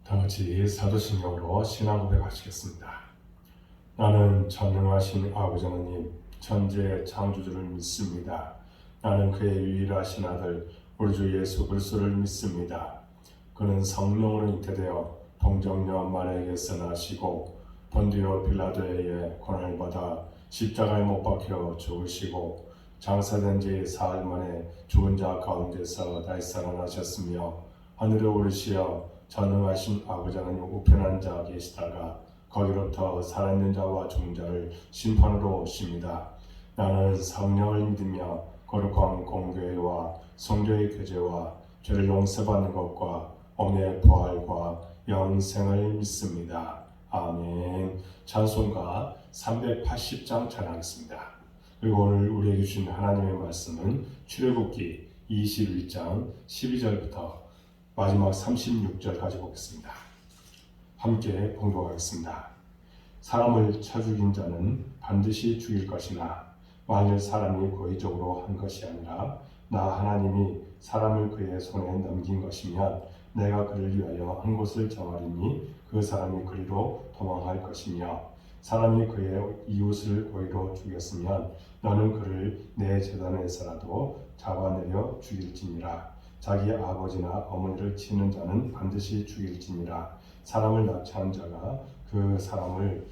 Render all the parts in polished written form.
다 같이 사도신경으로 신앙 고백하시겠습니다. 나는 전능하신 아버지 하나님, 천지의 창조주를 믿습니다. 나는 그의 유일하신 아들 우리 주 예수 그리스도를 믿습니다. 그는 성령으로 잉태되어 동정녀 마리아에게서 나시고 본디오 빌라도에 의해 고난을 받아 십자가에 못 박혀 죽으시고 장사된 지 사흘 만에 죽은 자 가운데서 다시 살아나셨으며 하늘에 오르시어 전능하신 아버지 하나님 우편한 자 계시다가 거기로부터 살아있는 자와 죽은 자를 심판으로 오십니다. 나는 성령을 믿으며 거룩한 공교회와 성도의 교제와 죄를 용서받는 것과 몸의 부활과 영생을 믿습니다. 아멘. 찬송가 380장 찬양하겠습니다. 그리고 오늘 우리에게 주신 하나님의 말씀은 출애굽기 21장 12절부터 마지막 36절까지 보겠습니다. 함께 봉독하겠습니다. 사람을 쳐 죽인 자는 반드시 죽일 것이나 만일 사람이 고의적으로 한 것이 아니라 나 하나님이 사람을 그의 손에 넘긴 것이면 내가 그를 위하여 한 곳을 정하리니 그 사람이 그리로 도망할 것이며 사람이 그의 이웃을 고의로 죽였으면 너는 그를 내 제단에서라도 잡아내려 죽일지니라. 자기 아버지나 어머니를 치는 자는 반드시 죽일지니라. 사람을 납치한 자가 그 사람을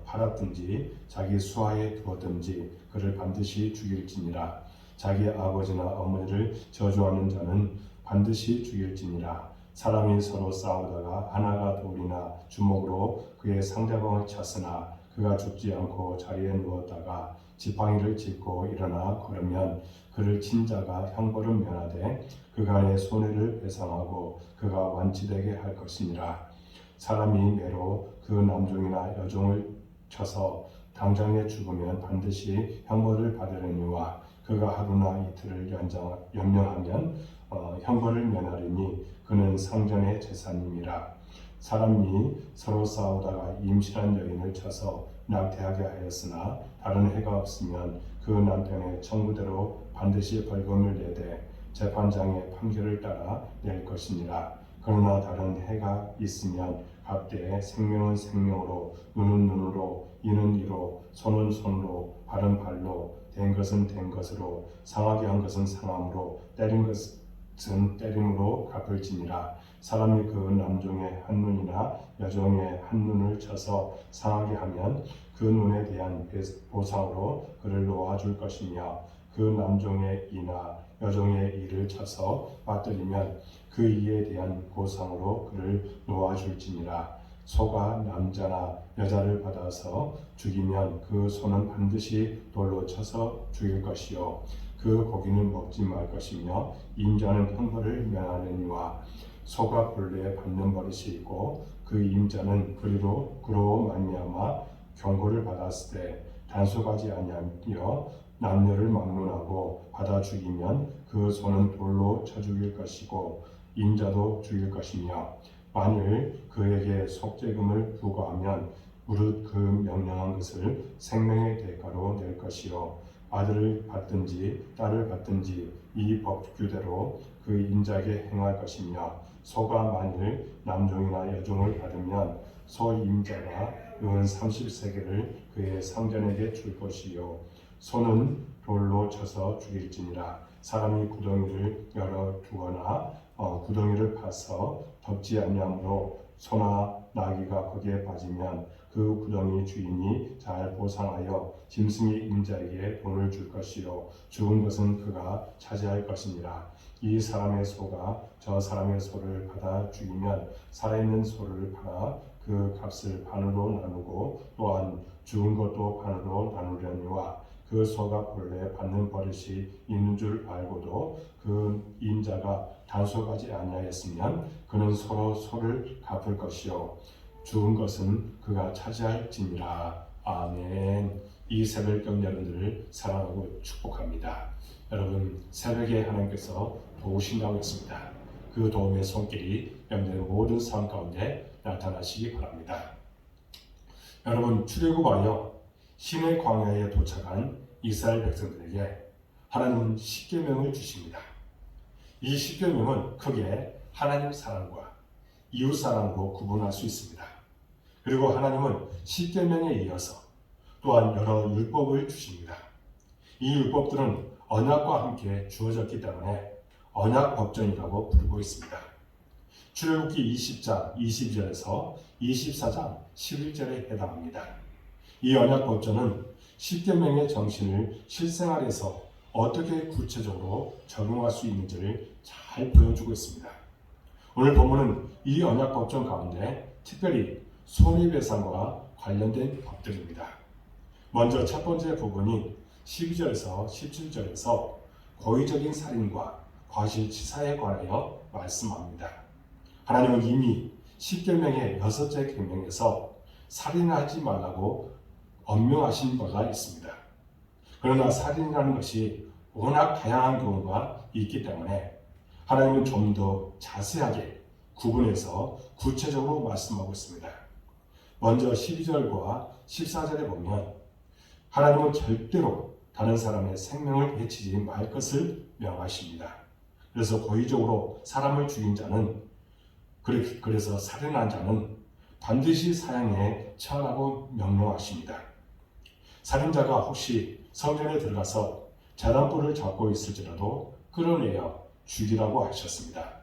팔았든지 자기 수하에 두었든지 그를 반드시 죽일지니라. 자기 아버지나 어머니를 저주하는 자는 반드시 죽일지니라. 사람이 서로 싸우다가 하나가 돌이나 주먹으로 그의 상대방을 쳤으나 그가 죽지 않고 자리에 누웠다가 지팡이를 짚고 일어나 걸으면 그를 친 자가 형벌을 면하되 그간의 손해를 배상하고 그가 완치되게 할 것이니라. 사람이 매로 그 남종이나 여종을 쳐서 당장에 죽으면 반드시 형벌을 받으려니와 그가 하루나 이틀을 연명하면 형벌을 면하리니 그는 상전의 재산임이라. 사람이 서로 싸우다가 임신한 여인을 쳐서 낙태하게 하였으나 다른 해가 없으면 그 남편의 청구대로 반드시 벌금을 내되 재판장의 판결을 따라 낼 것이니라. 그러나 다른 해가 있으면 갑대에 생명은 생명으로, 눈은 눈으로, 이는 이로, 손은 손으로, 발은 발로, 된 것은 된 것으로, 상하게 한 것은 상함으로, 때린 것은 때림으로 갚을지니라. 사람이 그 남종의 한 눈이나 여종의 한 눈을 쳐서 상하게 하면 그 눈에 대한 보상으로 그를 놓아줄 것이며 그 남종의 이나 여종의 이를 쳐서 빠뜨리면 그 이에 대한 보상으로 그를 놓아줄지니라. 소가 남자나 여자를 받아서 죽이면 그 소는 반드시 돌로 쳐서 죽일 것이요 그 고기는 먹지 말 것이며 임자는 형벌을 면하느니와 소가 본래 받는 버릇이 있고 그 임자는 그로 말미암아 경고를 받았을 때 단속하지 아니하며 남녀를 막론하고 받아 죽이면 그 소는 돌로 쳐 죽일 것이고 임자도 죽일 것이며 만일 그에게 속죄금을 부과하면 무릇 그 명령한 것을 생명의 대가로 낼 것이요 아들을 받든지 딸을 받든지 이 법규대로 그 임자에게 행할 것이며 소가 만일 남종이나 여종을 받으면 소 임자가 은 30세겔을 그의 상전에게 줄 것이요 소는 돌로 쳐서 죽일지니라. 사람이 구덩이를 열어 두거나 구덩이를 파서 덮지 아니하므로 소나 나귀가 거기에 빠지면 그 구덩이 주인이 잘 보상하여 짐승이 임자에게 돈을 줄 것이요 죽은 것은 그가 차지할 것이니라. 이 사람의 소가 저 사람의 소를 받아 죽이면 살아있는 소를 팔아 그 값을 반으로 나누고 또한 죽은 것도 반으로 나누려니와 그 소가 본래 받는 버릇이 있는 줄 알고도 그 임자가 단속하지 아니하였으면 그는 서로 소를 갚을 것이요 죽은 것은 그가 차지할지니라. 아멘. 이 새벽경 여러분들을 사랑하고 축복합니다. 여러분 새벽에 하나님께서 도우신다고 했습니다. 그 도움의 손길이 여러분들의 모든 삶 가운데 나타나시기 바랍니다. 여러분 출애굽하여 신의 광야에 도착한 이스라엘 백성들에게 하나님은 십계명을 주십니다. 이 십계명은 크게 하나님 사랑과 이웃사랑으로 구분할 수 있습니다. 그리고 하나님은 십계명에 이어서 또한 여러 율법을 주십니다. 이 율법들은 언약과 함께 주어졌기 때문에 언약법전이라고 부르고 있습니다. 출애굽기 20장 22절에서 24장 11절에 해당합니다. 이 언약법전은 십계명의 정신을 실생활에서 어떻게 구체적으로 적용할 수 있는지를 잘 보여주고 있습니다. 오늘 본문은 이 언약법전 가운데 특별히 손해배상과 관련된 법들입니다. 먼저 첫 번째 부분이 12절에서 17절에서 고의적인 살인과 과실치사에 관하여 말씀합니다. 하나님은 이미 십계명의 6째 계명에서 살인하지 말라고 엄명하신 바가 있습니다. 그러나 살인이라는 것이 워낙 다양한 경우가 있기 때문에 하나님은 좀 더 자세하게 구분해서 구체적으로 말씀하고 있습니다. 먼저 12절과 14절에 보면 하나님은 절대로 다른 사람의 생명을 해치지 말 것을 명하십니다. 그래서 고의적으로 사람을 죽인 자는 그래서 살인한 자는 반드시 사형에 처하라고 명령하십니다. 살인자가 혹시 성전에 들어가서 제단불을 잡고 있을지라도 끌어내어 죽이라고 하셨습니다.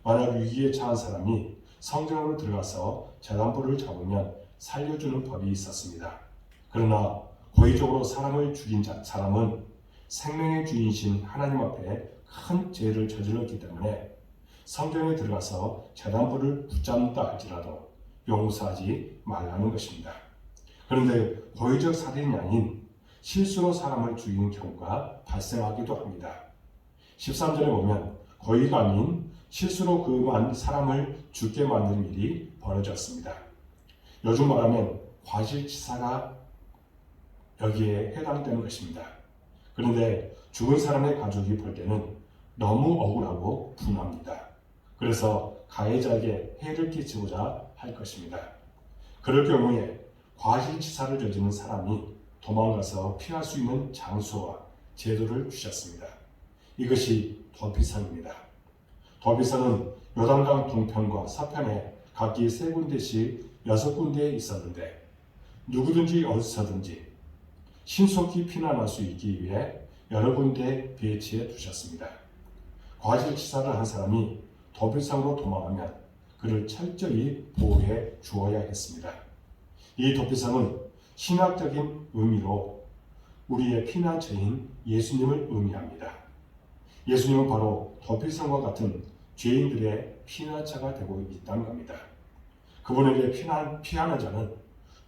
만약 위기에 처한 사람이 성전으로 들어가서 제단불을 잡으면 살려주는 법이 있었습니다. 그러나 고의적으로 사람을 죽인 사람은 생명의 주인이신 하나님 앞에 큰 죄를 저질렀기 때문에 성전에 들어가서 제단불을 붙잡는다 할지라도 용서하지 말라는 것입니다. 그런데 고의적 살인이 아닌 실수로 사람을 죽인 경우가 발생하기도 합니다. 13절에 보면 고의가 아닌 실수로 그만 사람을 죽게 만드는 일이 벌어졌습니다. 요즘 말하면 과실치사가 여기에 해당되는 것입니다. 그런데 죽은 사람의 가족이 볼 때는 너무 억울하고 분합니다. 그래서 가해자에게 해를 끼치고자 할 것입니다. 그럴 경우에 과실치사를 저지른 사람이 도망가서 피할 수 있는 장소와 제도를 주셨습니다. 이것이 도피성입니다. 도피성은 요단강 동편과 서편에 각기 3군데씩 6군데에 있었는데 누구든지 어디서든지 신속히 피난할 수 있기 위해 여러 군데 배치해 두셨습니다. 과실치사를 한 사람이 도피성으로 도망하면 그를 철저히 보호해 주어야 했습니다. 이 도피성은 신학적인 의미로 우리의 피난처인 예수님을 의미합니다. 예수님은 바로 도피성과 같은 죄인들의 피난처가 되고 있다는 겁니다. 그분에게 피하는 자는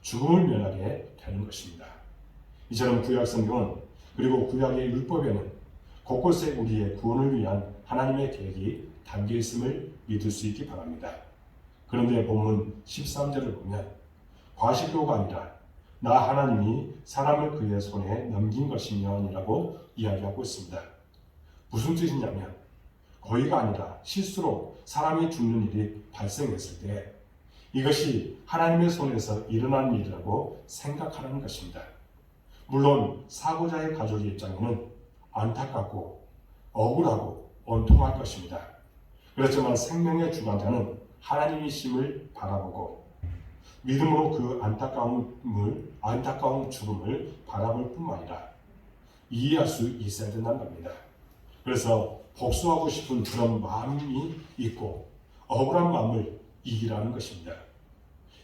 죽음을 면하게 되는 것입니다. 이처럼 구약 성경은 그리고 구약의 율법에는 곳곳에 우리의 구원을 위한 하나님의 계획이 담겨 있음을 믿을 수 있기 바랍니다. 그런데 본문 13절을 보면 과실로가 아니라 나 하나님이 사람을 그의 손에 넘긴 것이며니라고 이야기하고 있습니다. 무슨 뜻이냐면 고의가 아니라 실수로 사람이 죽는 일이 발생했을 때 이것이 하나님의 손에서 일어난 일이라고 생각하는 것입니다. 물론 사고자의 가족의 입장에는 안타깝고 억울하고 원통할 것입니다. 그렇지만 생명의 주관자는 하나님이심을 바라보고 믿음으로 그 안타까운 죽음을 바라볼 뿐만 아니라 이해할 수 있어야 된다는 겁니다. 그래서 복수하고 싶은 그런 마음이 있고 억울한 마음을 이기라는 것입니다.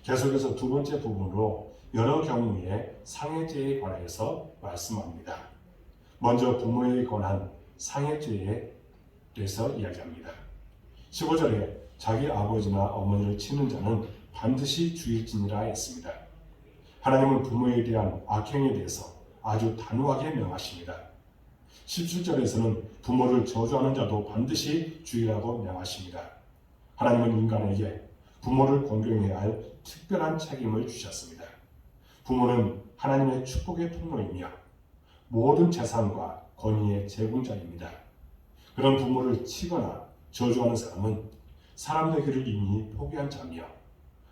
계속해서 두 번째 부분으로 여러 경우의 상해죄에 관해서 말씀합니다. 먼저 부모에 관한 상해죄에 대해서 이야기합니다. 15절에 자기 아버지나 어머니를 치는 자는 반드시 죽일지니라 했습니다. 하나님은 부모에 대한 악행에 대해서 아주 단호하게 명하십니다. 17절에서는 부모를 저주하는 자도 반드시 죽이라고 명하십니다. 하나님은 인간에게 부모를 공경해야 할 특별한 책임을 주셨습니다. 부모는 하나님의 축복의 통로이며 모든 재산과 권위의 제공자입니다. 그런 부모를 치거나 저주하는 사람은 사람 되기를 이미 포기한 자며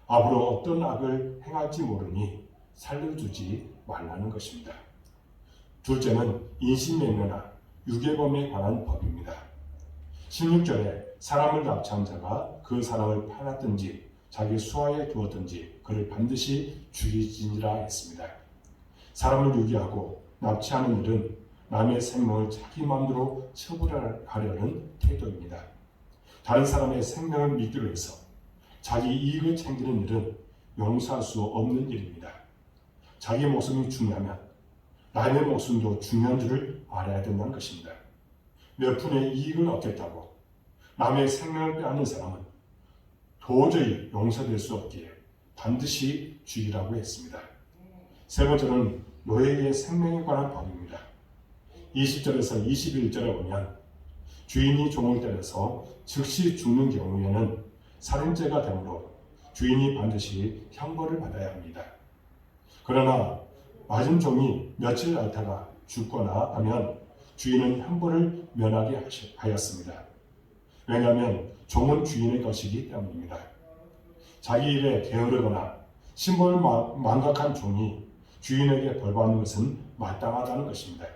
앞으로 어떤 악을 행할지 모르니 살려주지 말라는 것입니다. 둘째는 인신매매나 유괴범에 관한 법입니다. 16절에 사람을 납치한 자가 그 사람을 팔았든지 자기 수하에 두었든지 그를 반드시 죽이지니라 했습니다. 사람을 유기하고 납치하는 일은 남의 생명을 자기 마음대로 처벌하려는 태도입니다. 다른 사람의 생명을 믿기로 해서 자기 이익을 챙기는 일은 용서할 수 없는 일입니다. 자기 목숨이 중요하면 남의 목숨도 중요한 줄을 알아야 된다는 것입니다. 몇 푼의 이익을 얻겠다고 남의 생명을 빼앗는 사람은 도저히 용서될 수 없기에 반드시 죽이라고 했습니다. 세 번째는 노예의 생명에 관한 법입니다. 20절에서 21절에 보면 주인이 종을 때려서 즉시 죽는 경우에는 살인죄가 되므로 주인이 반드시 형벌을 받아야 합니다. 그러나 맞은 종이 며칠 앓다가 죽거나 하면 주인은 형벌을 면하게 하였습니다. 왜냐하면 종은 주인의 것이기 때문입니다. 자기 일에 게으르거나 신분을 망각한 종이 주인에게 벌받는 것은 마땅하다는 것입니다.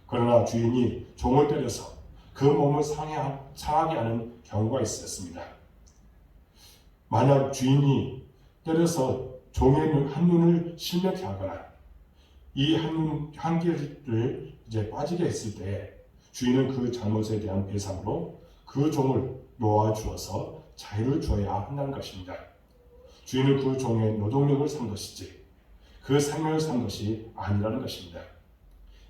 그러나 주인이 종을 때려서 그 몸을 상하게 하는 경우가 있었습니다. 만약 주인이 때려서 종의 한눈을 실명케 하거나 이 한 개를 빠지게 했을 때 주인은 그 잘못에 대한 배상으로 그 종을 놓아주어서 자유를 줘야 한다는 것입니다. 주인은 그 종의 노동력을 산 것이지 그 생명을 산 것이 아니라는 것입니다.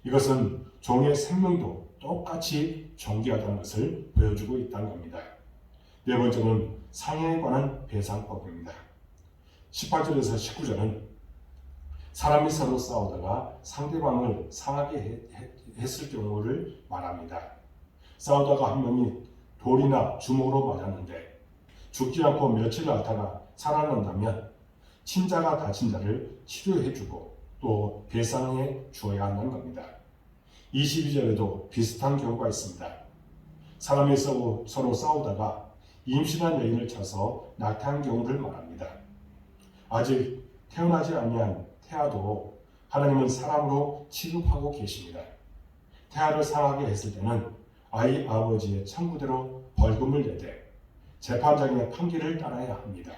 이것은 종의 생명도 똑같이 존귀하다는 것을 보여주고 있다는 겁니다. 네 번째는 상해에 관한 배상법입니다. 18절에서 19절은 사람이 서로 싸우다가 상대방을 상하게 했을 경우를 말합니다. 싸우다가 한 명이 돌이나 주먹으로 맞았는데 죽지 않고 며칠 앓다가 살아난다면 친자가 다친 자를 치료해주고 또 배상해 주어야 한다는 겁니다. 22절에도 비슷한 경우가 있습니다. 사람이 서로 싸우다가 임신한 여인을 쳐서 낙태한 경우를 말합니다. 아직 태어나지 아니한 태아도 하나님은 사람으로 취급하고 계십니다. 태아를 상하게 했을 때는 아이 아버지의 청구대로 벌금을 내되 재판장의 판결을 따라야 합니다.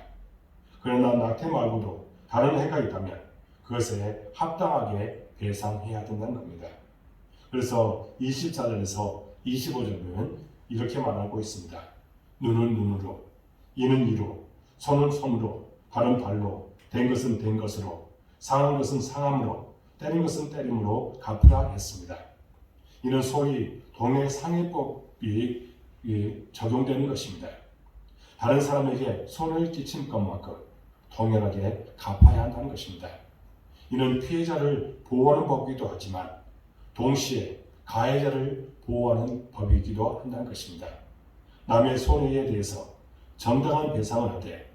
그러나 낙태 말고도 다른 해가 있다면 그것에 합당하게 배상해야 된다는 겁니다. 그래서 24절에서 25절은 이렇게 말하고 있습니다. 눈은 눈으로, 이는 이로, 손은 손으로, 발은 발로, 된 것은 된 것으로, 상한 것은 상함으로, 때린 것은 때림으로 갚으라 했습니다. 이는 소위 동해 상해법이 적용되는 것입니다. 다른 사람에게 손을 끼친 것만큼 동일하게 갚아야 한다는 것입니다. 이는 피해자를 보호하는 법이기도 하지만 동시에 가해자를 보호하는 법이기도 한다는 것입니다. 남의 손해에 대해서 정당한 배상을 하되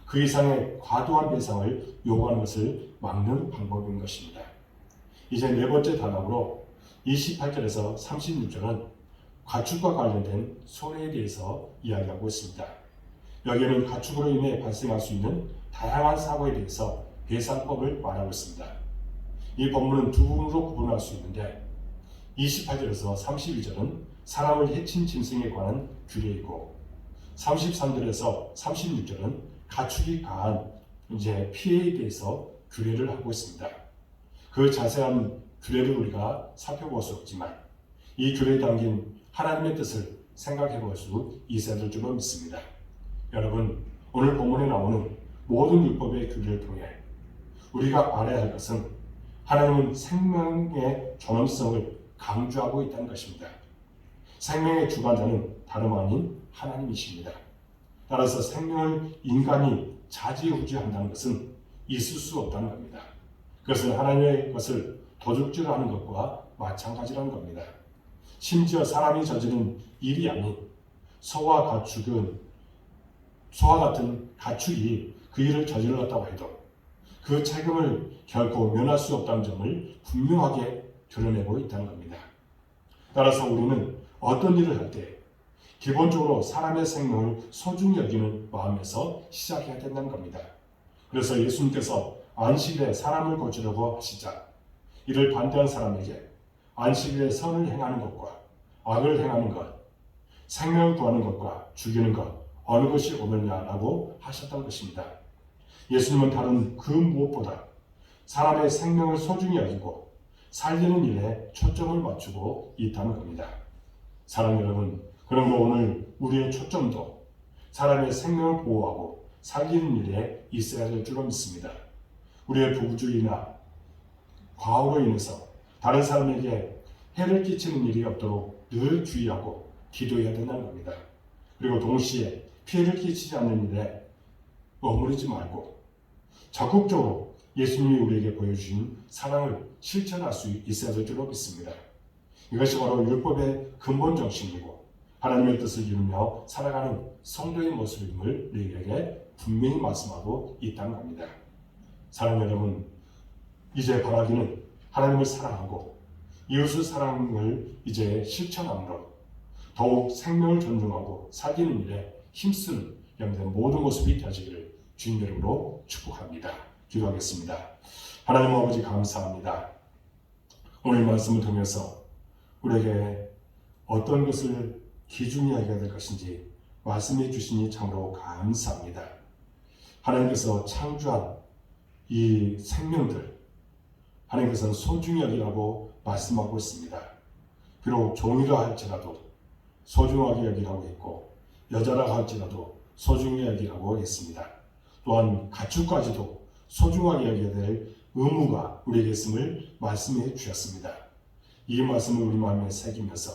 그 이상의 과도한 배상을 요구하는 것을 막는 방법인 것입니다. 이제 네 번째 단락으로 28절에서 36절은 가축과 관련된 손해에 대해서 이야기하고 있습니다. 여기에는 가축으로 인해 발생할 수 있는 다양한 사고에 대해서 배상법을 말하고 있습니다. 이 본문은 두 부분으로 구분할 수 있는데 28절에서 32절은 사람을 해친 짐승에 관한 규례이고 33절에서 36절은 가축이 가한 피해에 대해서 규례를 하고 있습니다. 그 자세한 규례를 우리가 살펴볼 수 없지만 이 규례에 담긴 하나님의 뜻을 생각해 볼 수 있어야 될 줄로 믿습니다. 여러분, 오늘 본문에 나오는 모든 율법의 규례를 통해 우리가 알아야 할 것은 하나님은 생명의 존엄성을 강조하고 있다는 것입니다. 생명의 주관자는 다름 아닌 하나님이십니다. 따라서 생명을 인간이 좌지우지한다는 것은 있을 수 없다는 겁니다. 그것은 하나님의 것을 도둑질하는 것과 마찬가지라는 겁니다. 심지어 사람이 저지른 일이 아닌 소와 같은 가축이 그 일을 저질렀다고 해도 그 책임을 결코 면할 수 없다는 점을 분명하게 드러내고 있다는 겁니다. 따라서 우리는 어떤 일을 할 때 기본적으로 사람의 생명을 소중히 여기는 마음에서 시작해야 된다는 겁니다. 그래서 예수님께서 안식일에 사람을 고치려고 하시자 이를 반대한 사람에게 안식일에 선을 행하는 것과 악을 행하는 것, 생명을 구하는 것과 죽이는 것 어느 것이 옳으냐라고 하셨던 것입니다. 예수님은 다른 그 무엇보다 사람의 생명을 소중히 여기고 살리는 일에 초점을 맞추고 있다는 겁니다. 사랑 여러분, 그러므로 오늘 우리의 초점도 사람의 생명을 보호하고 살리는 일에 있어야 될 줄로 믿습니다. 우리의 부주의나 과오로 인해서 다른 사람에게 해를 끼치는 일이 없도록 늘 주의하고 기도해야 된다는 겁니다. 그리고 동시에 피해를 끼치지 않는 일에 머무르지 말고 적극적으로 예수님이 우리에게 보여주신 사랑을 실천할 수 있어야 될 줄로 믿습니다. 이것이 바로 율법의 근본 정신이고 하나님의 뜻을 이루며 살아가는 성도의 모습임을 우리에게 분명히 말씀하고 있다는 겁니다. 사랑 여러분, 이제 바라기는 하나님을 사랑하고 이웃의 사랑을 이제 실천함으로 더욱 생명을 존중하고 살리는 일에 힘쓰는 여러분의 모든 모습이 되어지기를 주님 이름으로 축복합니다. 기도하겠습니다. 하나님 아버지 감사합니다. 오늘 말씀을 통해서 우리에게 어떤 것을 기준이 하게 될 것인지 말씀해 주시니 참으로 감사합니다. 하나님께서 창조한 이 생명들 하나님께서는 소중히 여기라고 말씀하고 있습니다. 비록 종이라 할지라도 소중하게 여기라고 했고 여자라 할지라도 소중히 여기라고 했습니다. 또한 가축까지도 소중하게 여겨야 될 의무가 우리에게 있음을 말씀해 주셨습니다. 이 말씀을 우리 마음에 새기면서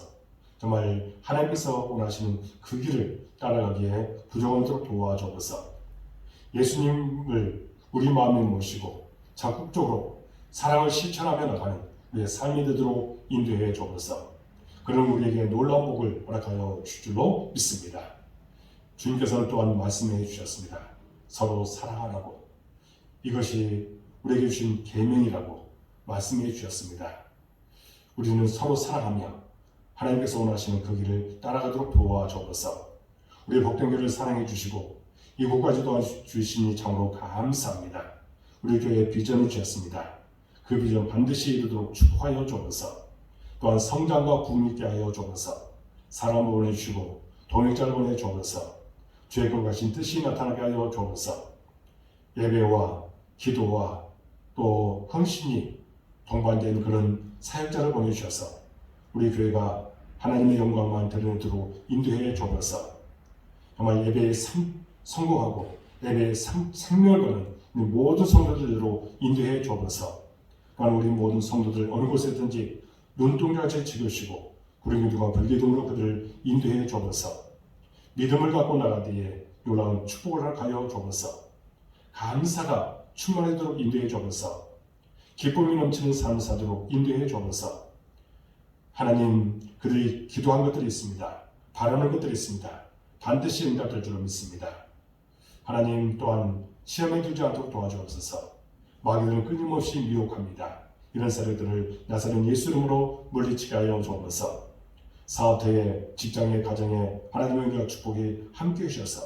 정말 하나님께서 원하시는 그 길을 따라가기에 부족함도록 도와주옵소서. 예수님을 우리 마음에 모시고 적극적으로 사랑을 실천하며 나가는 우리의 삶이 되도록 인도해 주옵소서. 그런 우리에게 놀라운 복을 허락하여 줄 줄로 믿습니다. 주님께서는 또한 말씀해 주셨습니다. 서로 사랑하라고. 이것이 우리에게 주신 계명이라고 말씀해 주셨습니다. 우리는 서로 사랑하며 하나님께서 원하시는 그 길을 따라가도록 도와주옵소서. 우리의 복된 교회를 사랑해 주시고 이곳까지 도와주시니 참으로 감사합니다. 우리 교회에 비전을 주셨습니다. 그 비전 반드시 이루도록 축복하여 주옵소서. 또한 성장과 부흥 있게 하여 주옵소서. 사람을 보내주시고 동역자를 보내주옵소서. 주의 거룩하신 뜻이 나타나게 하여 주옵소서. 예배와 기도와 또 헌신이 동반된 그런 사역자를 보내주셔서 우리 교회가 하나님의 영광만 드러내도록 인도해 주옵소서. 정말 예배에 성공하고 예배에 생명을 거는 모든 성도들로 인도해 주옵소서. 또한 우리 모든 성도들 어느 곳에든지 눈동자같이 지으시고 구름기둥과 불기둥으로 그들을 인도해 주옵소서. 믿음을 갖고 나가기에 놀라운 축복을 하여 주옵소서. 감사가 충만하도록 인도해 주옵소서. 기쁨이 넘치는 삶을 사도록 인도해 주옵소서. 하나님, 그들이 기도한 것들이 있습니다. 바라는 것들이 있습니다. 반드시 응답될 줄로 믿습니다. 하나님 또한 시험에 들지 않도록 도와주옵소서. 마귀들은 끊임없이 미혹합니다. 이런 사례들을 나사렛 예수 이름으로 물리치게 하여 주옵소서. 사업터에, 직장에, 가정에 하나님의 은혜와 축복이 함께 하셔서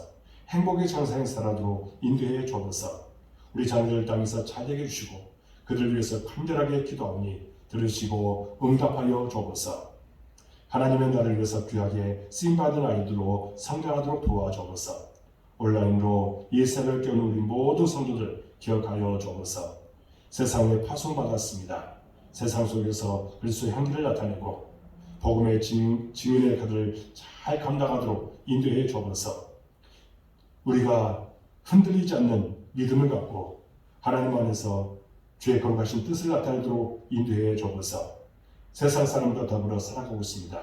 행복의 장사에 살아도록 인도해 주옵소서. 우리 자녀들 땅에서 잘 되게 해주시고 그들을 위해서 간절하게 기도하오니 들으시고 응답하여 주옵소서. 하나님의 나라를 위해서 귀하게 쓰임받은 아이들로 성장하도록 도와주옵소서. 온라인으로 예사를 깨우는 우리 모든 성도들 기억하여 주옵소서. 세상에 파송받았습니다. 세상 속에서 그리스도의 향기를 나타내고 복음의 증인의 그들을 잘 감당하도록 인도해 주옵소서. 우리가 흔들리지 않는 믿음을 갖고 하나님 안에서 주의 거룩하신 뜻을 나타내도록 인도해 주옵소서. 세상 사람과 더불어 살아가고 있습니다.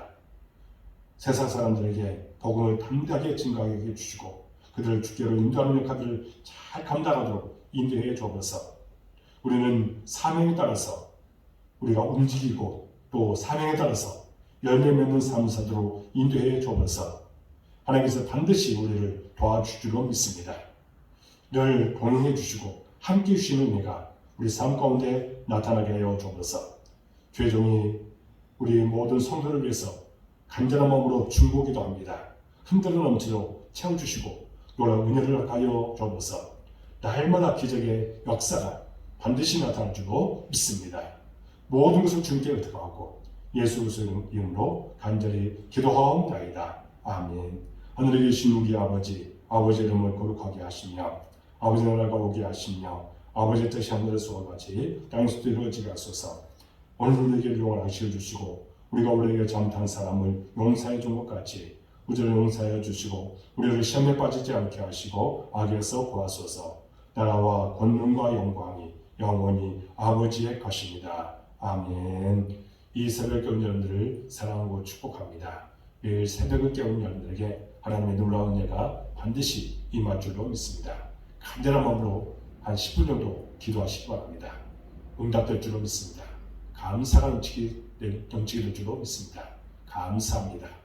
세상 사람들에게 복음을 담대하게 증거하게 해주시고 그들을 주께로 인도하는 역할을 잘 감당하도록 인도해 주옵소서. 우리는 사명에 따라서 우리가 움직이고 또 사명에 따라서 열매 맺는 삶을 사도록 인도해 주옵소서. 하나님께서 반드시 우리를 도와줄 줄로 믿습니다. 늘 동행해 주시고 함께 해주시는 은혜가 우리 삶 가운데 나타나게 하여 주옵소서. 주의 종이 우리 모든 성도를 위해서 간절한 마음으로 중보기도 합니다. 흔들어 넘치도록 채워주시고 놀라운 은혜를 하여 주옵소서. 날마다 기적의 역사가 반드시 나타날 줄로 믿습니다. 모든 것을 주님께 의탁하고 예수 그리스도의 이름으로 간절히 기도하옵나이다. 아멘. 하늘에 계신 우리 아버지 이름을 거룩하게 하시며 아버지 나라가 오게 하시며 아버지의 뜻이 하늘에서 같이 땅에서도 이루어지게 하소서. 오늘 우리에게 용을 하시어 주시고 우리가 우리에게 잘못한 사람을 용서해 준 것 같이 우리를 용서해 주시고 우리를 시험에 빠지지 않게 하시고 악에서 구하소서. 나라와 권능과 영광이 영원히 아버지의 것입니다. 아멘. 이 새벽 깨운 여러분들을 사랑하고 축복합니다. 매일 새벽을 깨운 여러분들에게 하나님의 놀라운 은혜가 반드시 임할 줄로 믿습니다. 간절한 마음으로 한 10분 정도 기도하시기 바랍니다. 응답될 줄로 믿습니다. 감사가 넘치게 될 줄로 믿습니다. 감사합니다.